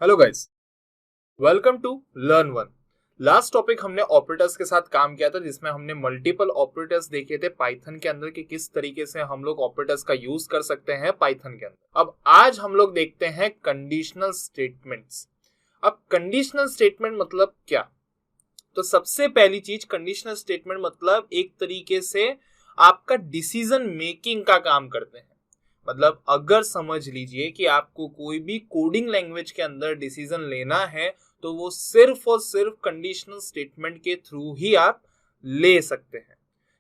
Hello guys, welcome to learn one. Last topic हमने operators के साथ काम किया था जिसमें हमने मल्टीपल ऑपरेटर्स देखे थे पाइथन के अंदर कि किस तरीके से हम लोग ऑपरेटर्स का यूज कर सकते हैं पाइथन के अंदर। अब आज हम लोग देखते हैं कंडीशनल स्टेटमेंट्स। अब कंडीशनल स्टेटमेंट मतलब क्या? तो सबसे पहली चीज, कंडीशनल स्टेटमेंट मतलब एक तरीके से आपका डिसीजन मेकिंग का काम करते हैं। मतलब अगर समझ लीजिए कि आपको कोई भी कोडिंग लैंग्वेज के अंदर डिसीजन लेना है तो वो सिर्फ और सिर्फ कंडीशनल स्टेटमेंट के थ्रू ही आप ले सकते हैं।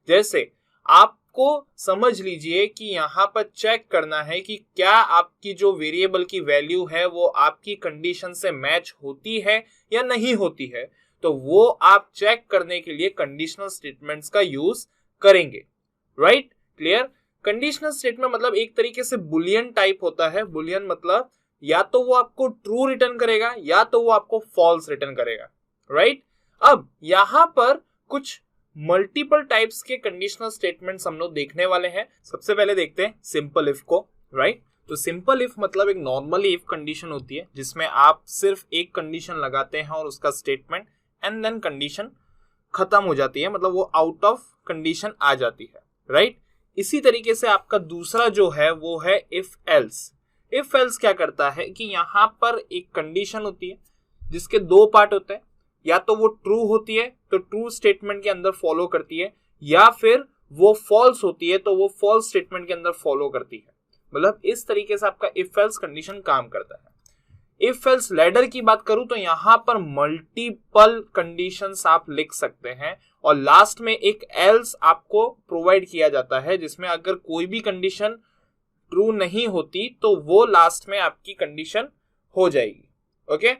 जैसे आपको समझ लीजिए कि यहाँ पर चेक करना है कि क्या आपकी जो वेरिएबल की वैल्यू है वो आपकी कंडीशन से मैच होती है या नहीं होती है, तो वो आप चेक करने के लिए कंडीशनल स्टेटमेंट्स का यूज करेंगे। राइट? क्लियर? कंडीशनल स्टेटमेंट मतलब एक तरीके से बुलियन टाइप होता है। बुलियन मतलब या तो वो आपको ट्रू रिटर्न करेगा या तो वो आपको फॉल्स रिटर्न करेगा। राइट? अब यहां पर कुछ मल्टीपल टाइप्स के कंडीशनल स्टेटमेंट्स हम लोग देखने वाले हैं। सबसे पहले देखते हैं सिंपल इफ को। राइट? तो सिंपल इफ मतलब एक नॉर्मली इफ कंडीशन होती है जिसमें आप सिर्फ एक कंडीशन लगाते हैं और उसका स्टेटमेंट एंड देन कंडीशन खत्म हो जाती है, मतलब वो आउट ऑफ कंडीशन आ जाती है। राइट? इसी तरीके से आपका दूसरा जो है वो है इफ एल्स। इफ एल्स क्या करता है कि यहां पर एक कंडीशन होती है जिसके दो पार्ट होते हैं, या तो वो ट्रू होती है तो ट्रू स्टेटमेंट के अंदर फॉलो करती है, या फिर वो फॉल्स होती है तो वो फॉल्स स्टेटमेंट के अंदर फॉलो करती है। मतलब इस तरीके से आपका इफ एल्स कंडीशन काम करता है। इफ एल्स लैडर की बात करूं तो यहां पर मल्टीपल कंडीशंस आप लिख सकते हैं और लास्ट में एक एल्स आपको प्रोवाइड किया जाता है जिसमें अगर कोई भी कंडीशन ट्रू नहीं होती तो वो लास्ट में आपकी कंडीशन हो जाएगी। ओके?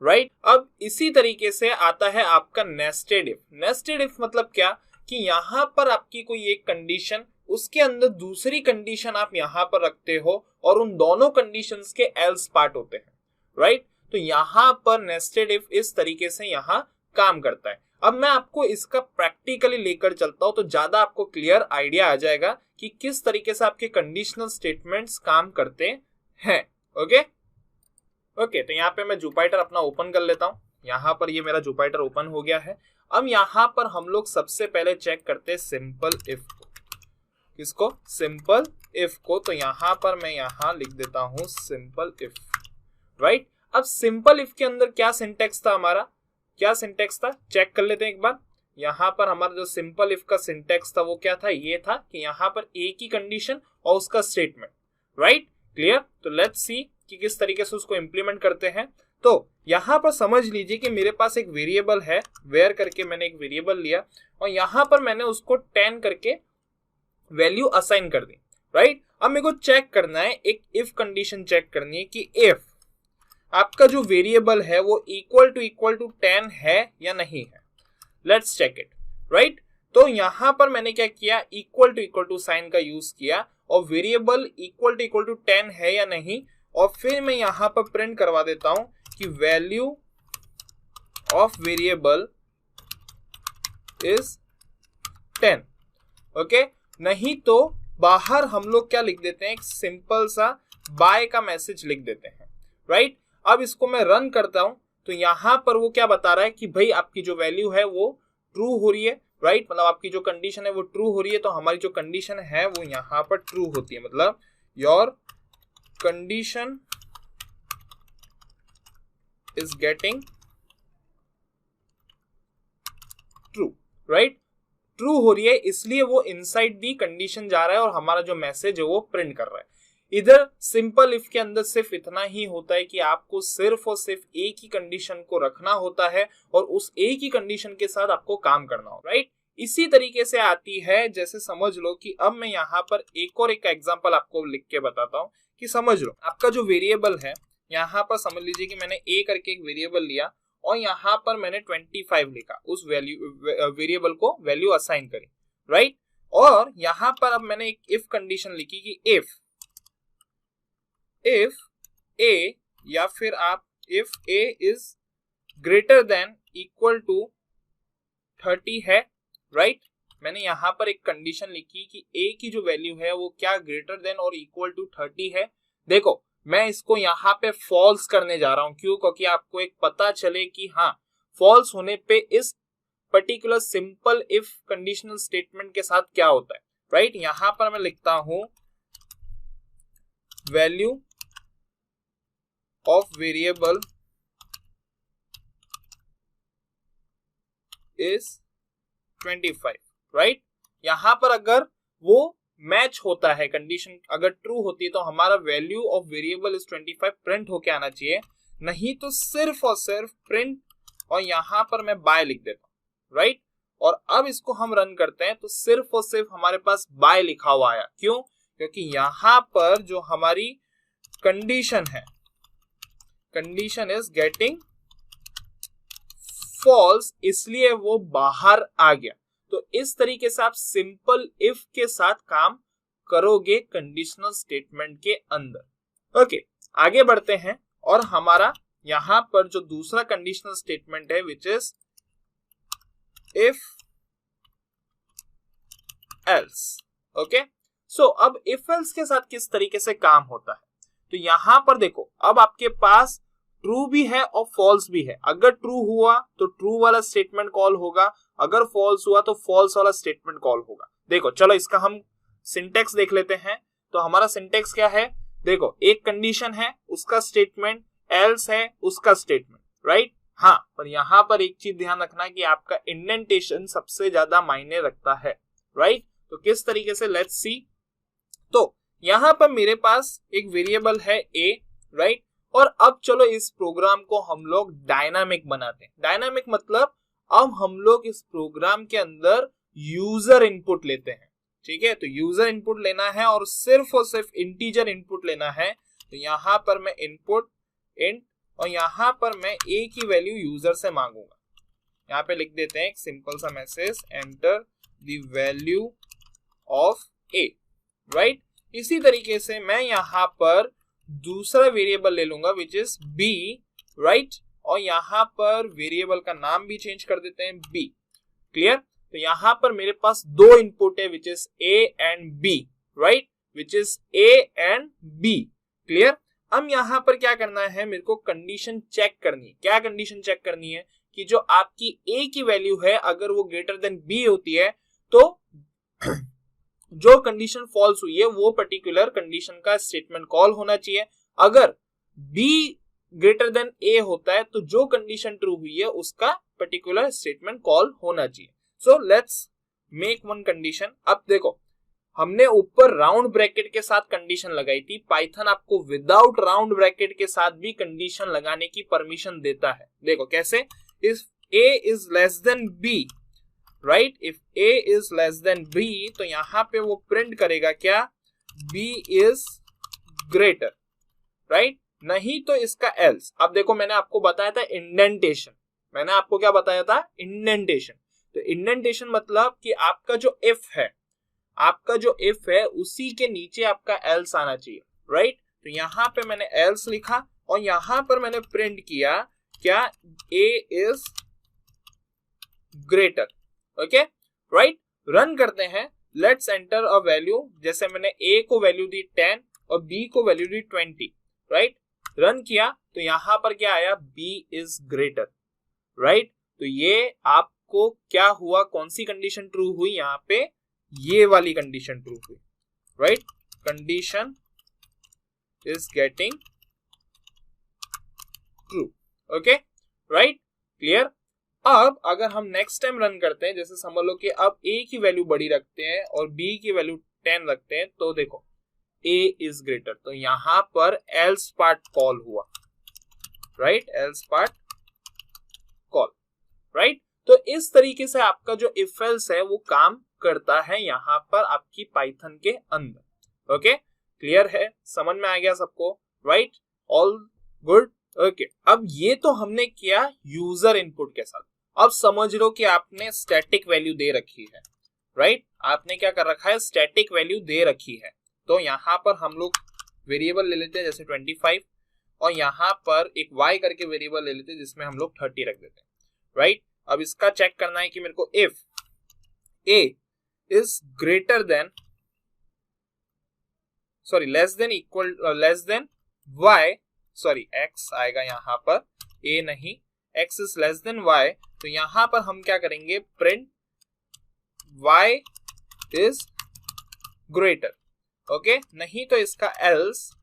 राइट? अब इसी तरीके से आता है आपका नेस्टेड इफ। नेस्टेड इफ मतलब क्या कि यहां पर आपकी कोई एक कंडीशन, उसके अंदर दूसरी कंडीशन आप यहां पर रखते हो और उन दोनों कंडीशंस के एल्स पार्ट होते हैं। राइट? तो यहां पर नेस्टेड इफ इस तरीके से यहां काम करता है। अब मैं आपको इसका प्रैक्टिकली लेकर चलता हूं तो ज्यादा आपको क्लियर आइडिया आ जाएगा कि किस तरीके से आपके कंडीशनल स्टेटमेंट्स काम करते हैं। ओके? ओके, तो यहाँ पे मैं जुपिटर अपना ओपन कर लेता हूं। यहां पर ये मेरा जुपिटर ओपन हो गया है। अब यहां पर हम लोग सबसे पहले चेक करते हैं सिंपल इफ को। किसको? सिंपल इफ को। तो यहां पर मैं यहां लिख देता हूं सिंपल इफ। राइट? अब सिंपल इफ के अंदर क्या सिंटेक्स था हमारा? क्या सिंटेक्स था चेक कर लेते हैं एक बार। यहां पर हमारा जो सिंपल इफ का सिंटेक्स था वो क्या था? ये था कि यहां पर एक ही कंडीशन और उसका स्टेटमेंट। राइट? क्लियर? तो लेट्स सी कि किस तरीके से उसको इंप्लीमेंट करते हैं। तो यहां पर समझ लीजिए कि मेरे पास एक वेरिएबल है, वेयर करके मैंने एक वेरिएबल लिया और यहां पर मैंने उसको 10 करके वैल्यू असाइन कर दी। राइट? अब मेरे को चेक करना है, एक इफ कंडीशन चेक करनी है कि इफ आपका जो वेरिएबल है वो इक्वल टू 10 है या नहीं है। Let's check it. राइट? तो यहां पर मैंने क्या किया, इक्वल टू साइन का यूज किया और वेरिएबल इक्वल टू 10 है या नहीं, और फिर मैं यहां पर प्रिंट करवा देता हूं कि value of variable is 10। Okay? नहीं तो बाहर हम लोग क्या लिख देते हैं, एक सिंपल सा बाय का मैसेज लिख देते हैं। राइट? अब इसको मैं रन करता हूं तो यहां पर वो क्या बता रहा है कि भाई आपकी जो वैल्यू है वो ट्रू हो रही है। राइट? मतलब आपकी जो कंडीशन है वो ट्रू हो रही है, तो हमारी जो कंडीशन है वो यहां पर ट्रू होती है। मतलब your condition is getting true. Right? True हो रही है इसलिए वो इनसाइड दी कंडीशन जा रहा है और हमारा जो मैसेज है वो प्रिंट कर रहा है। इधर सिंपल इफ के अंदर सिर्फ इतना ही होता है कि आपको सिर्फ और सिर्फ एक ही कंडीशन को रखना होता है और उस एक ही कंडीशन के साथ आपको काम करना होगा। राइट? इसी तरीके से आती है, जैसे समझ लो कि अब मैं यहाँ पर एक एग्जांपल आपको लिख के बताता हूँ कि समझ लो आपका जो वेरिएबल है, यहाँ पर समझ लीजिए कि मैंने ए करके एक वेरिएबल लिया और यहाँ पर मैंने 25 लिखा, उस वेरिएबल को वैल्यू असाइन करी। राइट? और यहाँ पर अब मैंने एक इफ कंडीशन लिखी कि इफ ए, या फिर आप if A is greater than equal to 30 है। राइट? मैंने यहां पर एक कंडीशन लिखी कि ए की जो वैल्यू है वो क्या ग्रेटर देन और इक्वल टू 30 है। देखो मैं इसको यहाँ पे फॉल्स करने जा रहा हूं। क्यों? क्योंकि आपको एक पता चले कि हाँ, फॉल्स होने पे इस particular simple if conditional statement के साथ क्या होता है, राइट। यहां पर मैं लिखता हूं value of variable is 25, right. यहां पर अगर वो मैच होता है, कंडीशन अगर ट्रू होती है, तो हमारा value of variable is 25 print होके आना चाहिए। नहीं तो सिर्फ और सिर्फ प्रिंट और यहां पर मैं बाय लिख देता हूं, राइट। और अब इसको हम रन करते हैं तो सिर्फ और सिर्फ हमारे पास बाय लिखा हुआ आया। क्यों? क्योंकि यहां पर जो हमारी कंडीशन है, कंडीशन इज गेटिंग फॉल्स, इसलिए वो बाहर आ गया। तो इस तरीके से आप सिंपल इफ के साथ काम करोगे कंडीशनल स्टेटमेंट के अंदर। ओके, आगे बढ़ते हैं और हमारा यहां पर जो दूसरा कंडीशनल स्टेटमेंट है which is if else. Okay, so अब इफ एल्स के साथ किस तरीके से काम होता है, तो यहां पर देखो, अब आपके पास ट्रू भी है और फॉल्स भी है। अगर ट्रू हुआ तो ट्रू वाला स्टेटमेंट कॉल होगा, अगर फॉल्स हुआ तो फॉल्स वाला स्टेटमेंट कॉल होगा। देखो, चलो इसका हम सिंटेक्स देख लेते हैं। तो हमारा सिंटेक्स क्या है? देखो, एक कंडीशन है, उसका स्टेटमेंट, एल्स है, उसका स्टेटमेंट, राइट। हाँ, पर यहां पर एक चीज ध्यान रखना कि आपका इंडेंटेशन सबसे ज्यादा मायने रखता है, राइट। तो किस तरीके से, लेट्स सी। तो यहां पर मेरे पास एक वेरिएबल है a, राइट। और अब चलो इस प्रोग्राम को हम लोग डायनामिक बनाते हैं। डायनामिक मतलब अब हम लोग इस प्रोग्राम के अंदर यूजर इनपुट लेते हैं, ठीक है। तो यूजर इनपुट लेना है और सिर्फ इंटीजर इनपुट लेना है। तो यहां पर मैं इनपुट इंट और यहां पर मैं a की वैल्यू यूजर से मांगूंगा। यहां पे लिख देते हैं एक सिंपल सा message, enter the value of a, right. इसी तरीके से मैं यहां पर दूसरा वेरिएबल ले लूंगा विच इज b, राइट। और यहां पर वेरिएबल का नाम भी चेंज कर देते हैं b, क्लियर। तो यहां पर मेरे पास दो इनपुट है which is a and b, right, which is a and b, clear. अब यहां पर क्या करना है, मेरे को कंडीशन चेक करनी है। क्या कंडीशन चेक करनी है? कि जो आपकी a की वैल्यू है अगर वो ग्रेटर देन b होती है तो जो कंडीशन फॉल्स हुई है वो पर्टिकुलर कंडीशन का स्टेटमेंट कॉल होना चाहिए। अगर b ग्रेटर देन a होता है तो जो कंडीशन ट्रू हुई है उसका पर्टिकुलर स्टेटमेंट कॉल होना चाहिए। So let's make one condition. अब देखो, हमने ऊपर राउंड ब्रैकेट के साथ कंडीशन लगाई थी। पाइथन आपको विदाउट राउंड ब्रैकेट के साथ भी कंडीशन लगाने की परमिशन देता है। देखो कैसे, if a is less than b, right, if a is less than b, तो यहां पे वो प्रिंट करेगा क्या? b is greater, right. नहीं तो इसका एल्स। अब देखो, मैंने आपको बताया था इंडेंटेशन। मैंने आपको क्या बताया था? इंडेंटेशन। तो इंडेंटेशन मतलब कि आपका जो इफ है, आपका जो इफ है उसी के नीचे आपका एल्स आना चाहिए, राइट। तो यहां पे मैंने एल्स लिखा और यहां पर मैंने प्रिंट किया क्या? a is greater, okay, right. Run करते हैं, लेट्स एंटर अ वैल्यू। जैसे मैंने a को वैल्यू दी 10 और b को वैल्यू दी 20, राइट। रन किया तो यहां पर क्या आया? b is greater, right. तो ये आपको क्या हुआ? कौन सी कंडीशन ट्रू हुई? यहां पे ये वाली कंडीशन ट्रू हुई, right. Condition is getting true, okay, right, clear. अब अगर हम नेक्स्ट टाइम रन करते हैं, जैसे समझ लो कि अब a की वैल्यू बड़ी रखते हैं और b की वैल्यू 10 रखते हैं, तो देखो a इज ग्रेटर, तो यहां पर एल्स पार्ट कॉल हुआ, right, else part call, right. तो इस तरीके से आपका जो इफ एल्स है वो काम करता है यहां पर आपकी पाइथन के अंदर। ओके, क्लियर है? समझ में आ गया सबको? Right, all good, okay. अब ये तो हमने किया यूजर इनपुट के साथ। अब समझ लो कि आपने स्टैटिक वैल्यू दे रखी है, राइट। आपने क्या कर रखा है? स्टैटिक वैल्यू दे रखी है। तो यहां पर हम लोग वेरिएबल ले लेते हैं जैसे 25 और यहां पर एक y करके वेरिएबल ले लेते हैं जिसमें हम लोग 30 रख देते हैं, राइट। अब इसका चेक करना है कि मेरे को if a is greater then, sorry, less than y, sorry x आएगा यहाँ पर, a नहीं, x is less than y, तो यहाँ पर हम क्या करेंगे, print y is greater, okay. नहीं तो इसका एल्स,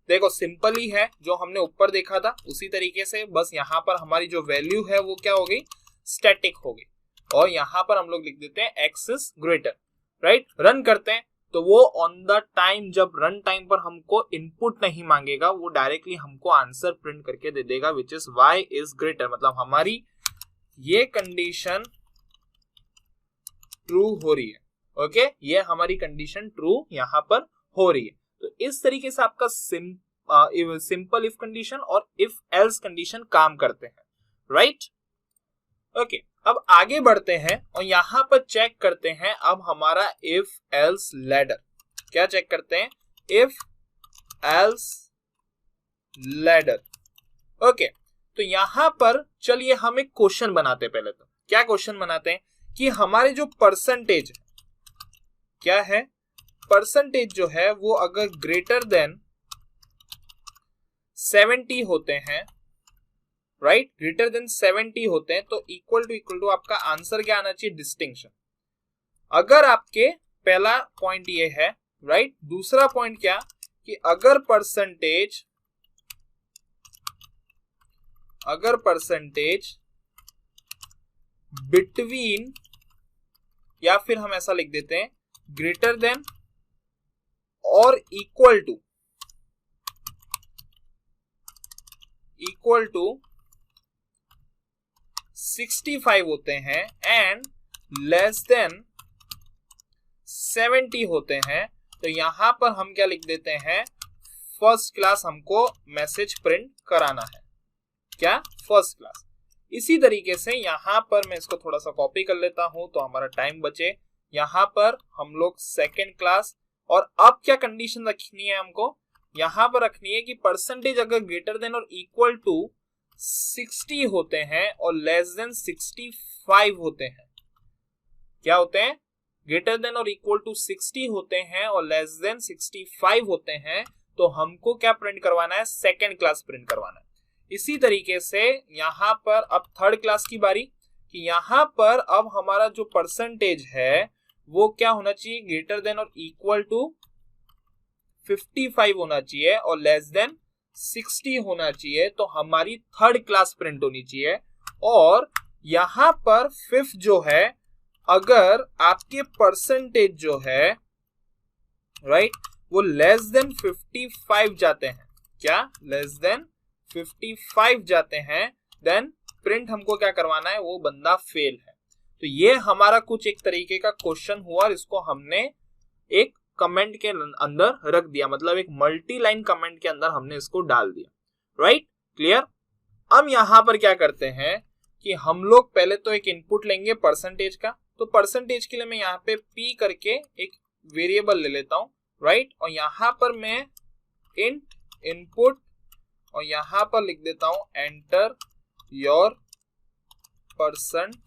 देखो सिंपल ही है, जो हमने ऊपर देखा था उसी तरीके से, बस यहाँ पर हमारी जो वैल्यू है वो क्या हो गई, स्टैटिक हो गई, और यहाँ पर हम लोग लिख देते हैं x is greater, right. Run करते हैं तो वो ऑन द टाइम, जब रन टाइम पर हमको इनपुट नहीं मांगेगा, वो डायरेक्टली हमको आंसर प्रिंट करके दे देगा, which is y is greater, मतलब हमारी ये कंडीशन ट्रू हो रही है, ओके, ये हमारी कंडीशन ट्रू यहाँ पर हो रही है। तो इस तरीके से आपका सिंपल इफ कंडीशन और इफ एल्स कंडीशन काम करते हैं, राइट, ओके। अब आगे बढ़ते हैं और यहां पर चेक करते हैं अब हमारा इफ एल्स लैडर, क्या चेक करते हैं, इफ एल्स लैडर, ओके। तो यहां पर चलिए हम एक क्वेश्चन बनाते हैं, पहले तो क्या क्वेश्चन बनाते हैं कि हमारे जो परसेंटेज क्या है, परसेंटेज जो है वो अगर ग्रेटर देन 70 होते हैं, राइट, ग्रेटर देन 70 होते हैं, तो इक्वल टू आपका आंसर क्या आना चाहिए, डिस्टिंक्शन। अगर आपके पहला पॉइंट ये है, राइट, दूसरा पॉइंट क्या कि अगर परसेंटेज बिटवीन, या फिर हम ऐसा लिख देते हैं ग्रेटर देन और इक्वल टू 65 होते हैं एंड लेस देन 70 होते हैं, तो यहां पर हम क्या लिख देते हैं, फर्स्ट क्लास हमको मैसेज प्रिंट कराना है, क्या, फर्स्ट क्लास। इसी तरीके से यहां पर मैं इसको थोड़ा सा कॉपी कर लेता हूं तो हमारा टाइम बचे, यहां पर हम लोग सेकेंड क्लास, और अब क्या कंडीशन रखनी है हमको, यहां पर रखनी है कि परसेंटेज अगर ग्रेटर देन और इक्वल टू 60 होते हैं और लेस देन 65 होते हैं, क्या होते हैं, ग्रेटर देन और इक्वल टू 60 होते हैं और लेस देन 65 होते हैं, तो हमको क्या प्रिंट करवाना है, सेकेंड क्लास प्रिंट करवाना है। इसी तरीके से यहां पर अब थर्ड क्लास की बारी, कि यहां पर अब हमारा जो परसेंटेज है वो क्या होना चाहिए, ग्रेटर देन और इक्वल टू 55 होना चाहिए और लेस देन 60 होना चाहिए, तो हमारी थर्ड क्लास प्रिंट होनी चाहिए। और यहां पर फिफ्थ जो है, अगर आपके परसेंटेज जो है, राइट, वो लेस देन 55 जाते हैं, क्या, लेस देन 55 जाते हैं, देन प्रिंट हमको क्या करवाना है, वो बंदा फेल है। तो ये हमारा कुछ एक तरीके का क्वेश्चन हुआ और इसको हमने एक कमेंट के अंदर रख दिया, मतलब एक मल्टी लाइन कमेंट के अंदर हमने इसको डाल दिया, राइट, क्लियर। अब यहां पर क्या करते हैं कि हम लोग पहले तो एक इनपुट लेंगे परसेंटेज का, तो परसेंटेज के लिए मैं यहाँ पे p करके एक वेरिएबल ले लेता हूं, राइट, और यहां पर मैं इंट इनपुट और यहां पर लिख देता हूं एंटर योर परसेंटेज,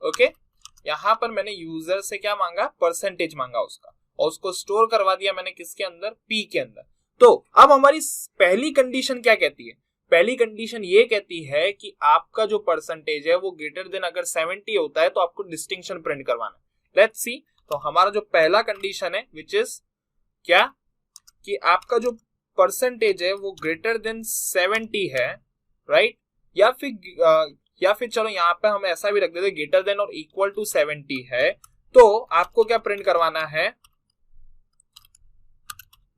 ओके। यहां पर मैंने यूजर से क्या मांगा, परसेंटेज मांगा उसका, और उसको स्टोर करवा दिया मैंने किसके अंदर, p के अंदर। तो अब हमारी पहली कंडीशन क्या कहती है, पहली कंडीशन ये कहती है कि आपका जो परसेंटेज है वो ग्रेटर देन अगर 70 होता है तो आपको डिस्टिंक्शन प्रिंट करवाना है। लेट्स सी, तो हमारा जो पहला कंडीशन है विच इज क्या, कि आपका जो परसेंटेज है वो ग्रेटर देन 70 है, राइट, या फिर चलो यहाँ पे हम ऐसा भी रख देते ग्रेटर देन और इक्वल टू 70 है, तो आपको क्या प्रिंट करवाना है,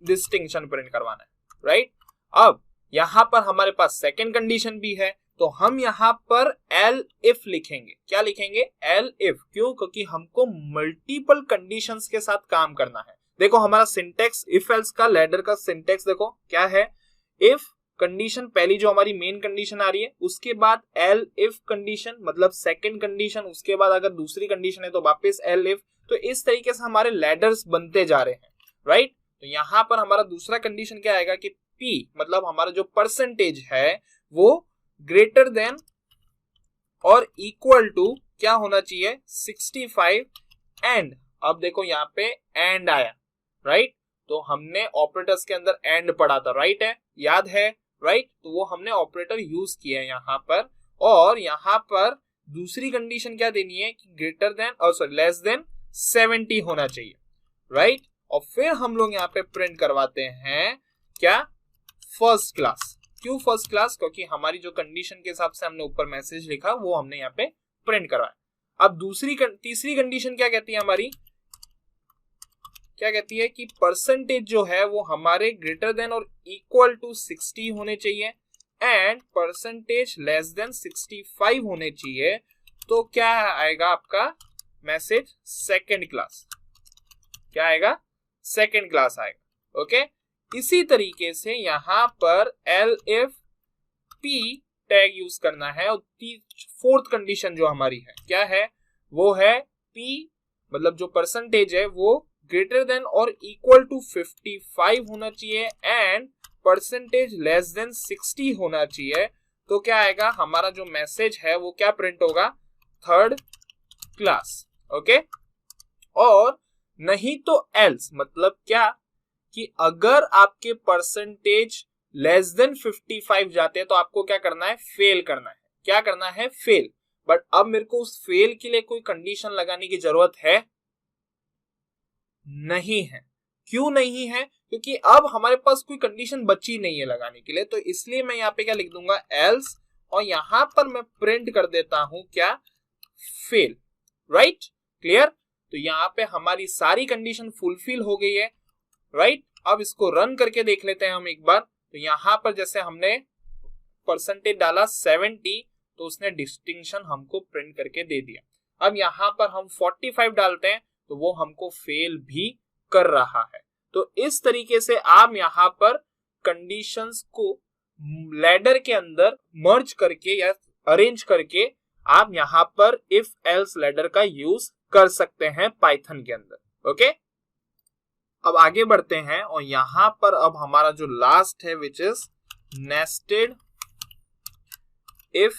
डिस्टिंक्शन प्रिंट करवाना है, राइट। अब यहां पर हमारे पास सेकेंड कंडीशन भी है, तो हम यहां पर एल इफ लिखेंगे, क्या लिखेंगे, एल इफ, क्यों, क्योंकि हमको मल्टीपल कंडीशंस के साथ काम करना है। देखो हमारा सिंटेक्स, इफ एल्स का लैडर का सिंटेक्स देखो क्या है, इफ कंडीशन पहली जो हमारी मेन कंडीशन आ रही है, उसके बाद एल इफ कंडीशन मतलब सेकंड कंडीशन, उसके बाद अगर दूसरी कंडीशन है तो वापस एल इफ, तो इस तरीके से हमारे लैडर्स बनते जा रहे हैं, राइट। तो यहां पर हमारा दूसरा कंडीशन क्या आएगा कि p मतलब हमारा जो परसेंटेज है वो ग्रेटर देन और इक्वल टू क्या होना चाहिए, 65 एंड, अब देखो यहाँ पे एंड आया, राइट। तो हमने ऑपरेटर्स के अंदर एंड पढ़ा था, राइट है, याद है, राइट। तो वो हमने ऑपरेटर यूज किया है यहाँ पर, और यहाँ पर दूसरी कंडीशन क्या देनी है कि ग्रेटर देन और सॉरी लेस देन 70 होना चाहिए, राइट। और फिर हम लोग यहाँ पे प्रिंट करवाते हैं क्या, फर्स्ट क्लास। क्यों फर्स्ट क्लास, क्योंकि हमारी जो कंडीशन के हिसाब से हमने ऊपर मैसेज लिखा वो हमने यहाँ पे प्रिंट करवाया। अब तीसरी कंडीशन क्या कहती है हमारी, क्या कहती है कि परसेंटेज जो है वो हमारे ग्रेटर देन और इक्वल टू 60 होने चाहिए एंड परसेंटेज लेस देन 65 होने चाहिए। तो क्या आएगा आपका मैसेज, सेकेंड क्लास। क्या आएगा, सेकेंड क्लास आएगा, ओके। इसी तरीके से यहां पर LFP टैग यूज करना है। और फोर्थ कंडीशन जो हमारी है क्या है, वो है P मतलब जो परसेंटेज है वो ग्रेटर देन और इक्वल टू 55 होना चाहिए एंड परसेंटेज लेस देन 60 होना चाहिए। तो क्या आएगा, हमारा जो मैसेज है वो क्या प्रिंट होगा, थर्ड क्लास, ओके। और नहीं तो एल्स मतलब क्या कि अगर आपके परसेंटेज लेस देन 55 जाते हैं तो आपको क्या करना है, फेल करना है। क्या करना है, फेल। बट अब मेरे को उस फेल के लिए कोई कंडीशन लगाने की जरूरत है नहीं है। क्यों नहीं है, क्योंकि अब हमारे पास कोई कंडीशन बची नहीं है लगाने के लिए। तो इसलिए मैं यहाँ पे क्या लिख दूंगा, एल्स, और यहां पर मैं प्रिंट कर देता हूं क्या, फेल, राइट, क्लियर। तो यहाँ पे हमारी सारी कंडीशन फुलफिल हो गई है, राइट। अब इसको रन करके देख लेते हैं हम एक बार। तो यहां पर जैसे हमने परसेंटेज डाला 70 तो उसने डिस्टिंक्शन हमको प्रिंट करके दे दिया। अब यहां पर हम 45 डालते हैं तो वो हमको फेल भी कर रहा है। तो इस तरीके से आप यहां पर कंडीशंस को लैडर के अंदर मर्ज करके या अरेंज करके आप यहां पर इफ एल्स लैडर का यूज कर सकते हैं पाइथन के अंदर, ओके। अब आगे बढ़ते हैं और यहां पर अब हमारा जो लास्ट है विच इज नेस्टेड इफ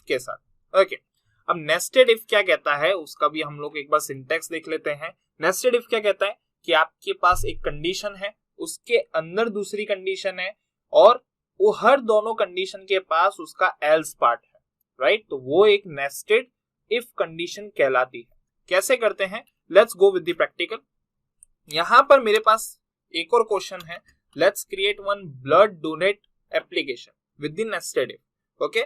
के साथ, ओके। अब नेस्टेड इफ क्या कहता है उसका भी हम लोग एक बार सिंटेक्स देख लेते हैं। नेस्टेड इफ क्या कहता है कि आपके पास एक कंडीशन है, उसके अंदर दूसरी कंडीशन है, और वो हर दोनों कंडीशन के पास उसका एल्स पार्ट है, राइट। तो वो एक नेस्टेड इफ कंडीशन कहलाती है। कैसे करते हैं, let's go with the practical. यहां पर मेरे पास एक और क्वेश्चन है, let's create one blood donate application with the nested if, okay.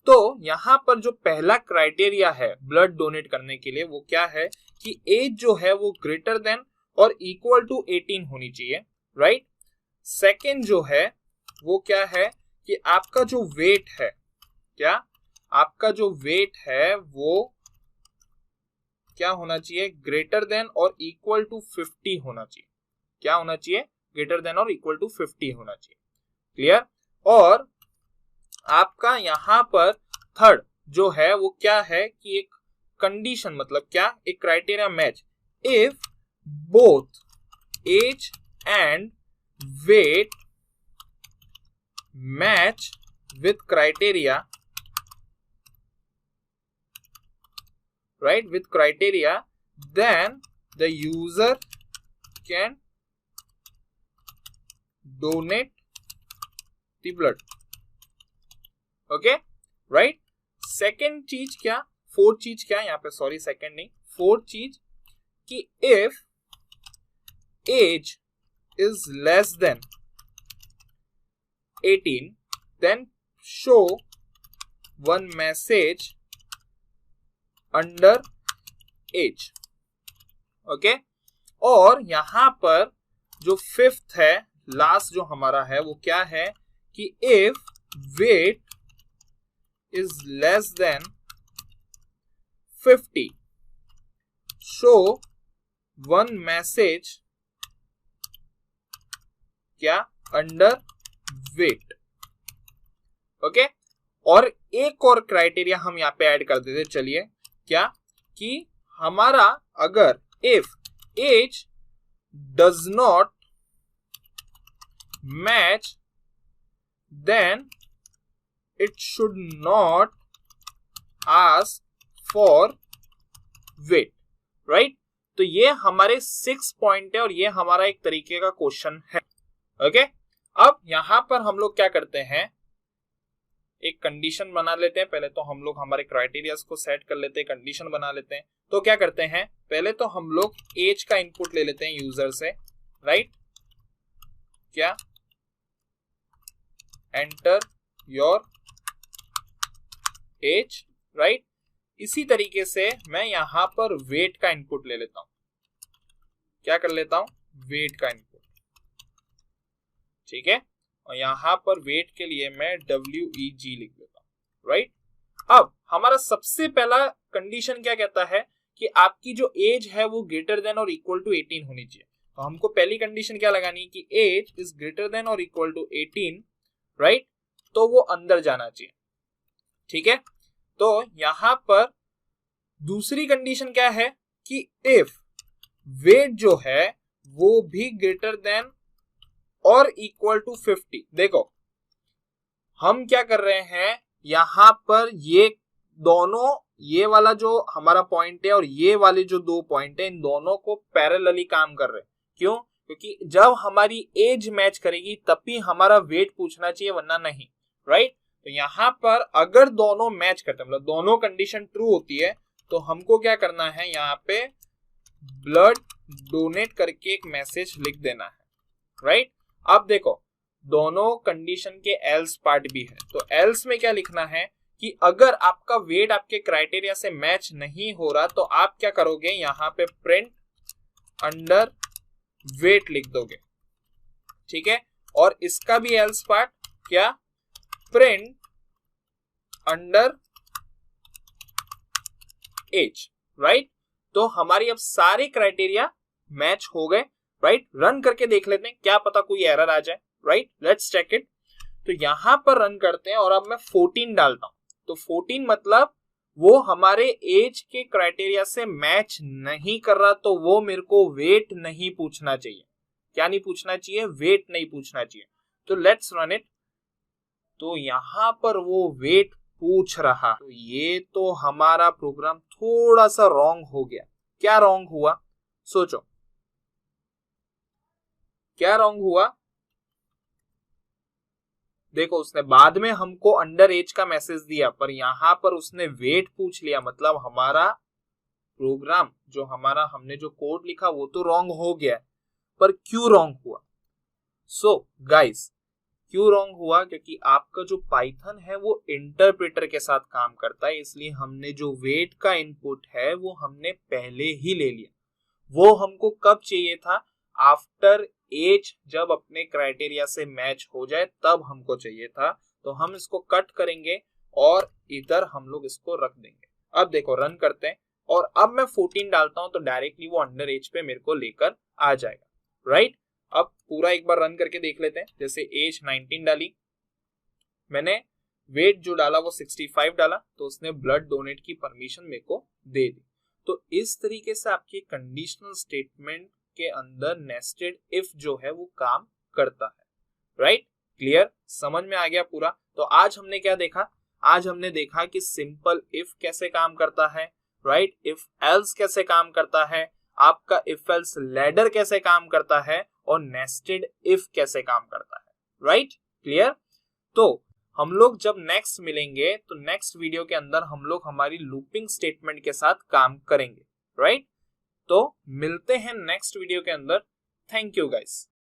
तो यहां पर जो पहला क्राइटेरिया है ब्लड डोनेट करने के लिए वो क्या है कि एज जो है वो ग्रेटर देन और इक्वल टू 18 होनी चाहिए, राइट। सेकेंड जो है वो क्या है कि आपका जो वेट है, क्या आपका जो वेट है वो क्या होना चाहिए, ग्रेटर देन और इक्वल टू 50 होना चाहिए। क्या होना चाहिए, ग्रेटर देन और इक्वल टू 50 होना चाहिए, क्लियर। और आपका यहां पर थर्ड जो है वो क्या है कि एक कंडीशन मतलब क्या, एक criteria match, if both age and weight match with criteria, right, with criteria, then the user can donate the blood, okay, right। Second चीज क्या, फोर्थ चीज क्या यहाँ पे, सॉरी सेकेंड नहीं, फोर्थ चीज कि if age is less than 18 then show one message under as, okay. और यहां पर जो फिफ्थ है, लास्ट जो हमारा है वो क्या है कि if wait is less than 50 show one message क्या, अंडर वेट, ओके। और एक और क्राइटेरिया हम यहां पे ऐड कर देते, चलिए, क्या कि हमारा अगर if age does not match then it should not ask for weight, right. तो ये हमारे 6 पॉइंट है और ये हमारा एक तरीके का क्वेश्चन है। ओके, अब यहां पर हम लोग क्या करते हैं, एक कंडीशन बना लेते हैं। पहले तो हम लोग हमारे क्राइटेरियाज को सेट कर लेते हैं, कंडीशन बना लेते हैं। तो क्या करते हैं, पहले तो हम लोग एज का इनपुट ले लेते हैं यूजर से, राइट, क्या, एंटर योर एज, राइट। इसी तरीके से मैं यहां पर वेट का इनपुट ले लेता हूं, क्या कर लेता हूं, वेट का इनपुट, ठीक है। और यहां पर वेट के लिए मैं WEG लिख देता हूं, राइट। अब हमारा सबसे पहला कंडीशन क्या कहता है कि आपकी जो एज है वो ग्रेटर देन और इक्वल टू 18 होनी चाहिए। तो हमको पहली कंडीशन क्या लगानी है कि एज इज ग्रेटर देन और इक्वल टू 18, राइट, तो वो अंदर जाना चाहिए, ठीक है। तो यहां पर दूसरी कंडीशन क्या है कि इफ वेट जो है वो भी ग्रेटर देन और इक्वल टू 50। देखो हम क्या कर रहे हैं, यहां पर ये दोनों, ये वाला जो हमारा पॉइंट है और ये वाले जो दो पॉइंट है, इन दोनों को पैरेलली काम कर रहे हैं। क्यों? क्योंकि जब हमारी एज मैच करेगी तब भी हमारा वेट पूछना चाहिए, वरना नहीं, राइट। तो यहां पर अगर दोनों मैच करते हैं, मतलब दोनों कंडीशन ट्रू होती है, तो हमको क्या करना है, यहाँ पे ब्लड डोनेट करके एक मैसेज लिख देना है, राइट। अब देखो दोनों कंडीशन के एल्स पार्ट भी है, तो एल्स में क्या लिखना है कि अगर आपका वेट आपके क्राइटेरिया से मैच नहीं हो रहा तो आप क्या करोगे, यहां पे प्रिंट अंडर वेट लिख दोगे, ठीक है। और इसका भी एल्स पार्ट क्या, प्रिंट अंडर एज, राइट। तो हमारी अब सारे क्राइटेरिया मैच हो गए, राइट। रन करके देख लेते हैं, क्या पता कोई एरर आ जाए, राइट, लेट्स चेक इट। तो यहां पर रन करते हैं और अब मैं 14 डालता हूं, तो 14 मतलब वो हमारे एज के क्राइटेरिया से मैच नहीं कर रहा, तो वो मेरे को वेट नहीं पूछना चाहिए। क्या नहीं पूछना चाहिए, वेट नहीं पूछना चाहिए। तो लेट्स रन इट। तो यहां पर वो वेट पूछ रहा, तो ये तो हमारा प्रोग्राम थोड़ा सा रॉन्ग हो गया। क्या रॉन्ग हुआ, सोचो क्या रॉन्ग हुआ। देखो उसने बाद में हमको अंडर एज का मैसेज दिया, पर यहां पर उसने वेट पूछ लिया, मतलब हमारा प्रोग्राम जो हमारा हमने जो कोड लिखा वो तो रॉन्ग हो गया। पर क्यों रॉन्ग हुआ? सो गाइस, क्यों रॉन्ग हुआ? क्योंकि आपका जो पाइथन है वो इंटरप्रेटर के साथ काम करता है, इसलिए हमने जो वेट का इनपुट है वो हमने पहले ही ले लिया। वो हमको कब चाहिए था? आफ्टर एज, जब अपने क्राइटेरिया से मैच हो जाए तब हमको चाहिए था। तो हम इसको कट करेंगे और इधर हम लोग इसको रख देंगे। अब देखो रन करते हैं और अब मैं 14 डालता हूं तो डायरेक्टली वो अंडर एज पे मेरे को लेकर आ जाएगा, राइट। अब पूरा एक बार रन करके देख लेते हैं। जैसे एज 19 डाली मैंने, वेट जो डाला वो 65 डाला, तो उसने ब्लड डोनेट की परमिशन मेरे को दे दी। तो इस तरीके से आपकी कंडीशनल स्टेटमेंट के अंदर नेस्टेड इफ जो है वो काम करता है, राइट। क्लियर, समझ में आ गया पूरा? तो आज हमने क्या देखा? आज हमने देखा कि सिंपल इफ कैसे काम करता है, राइट, इफ एल्स कैसे काम करता है, आपका इफ एल्स लैडर कैसे काम करता है और नेस्टेड इफ कैसे काम करता है, राइट। क्लियर? तो हम लोग जब नेक्स्ट मिलेंगे तो नेक्स्ट वीडियो के अंदर हम लोग हमारी लूपिंग स्टेटमेंट के साथ काम करेंगे, राइट। तो मिलते हैं नेक्स्ट वीडियो के अंदर। Thank you guys.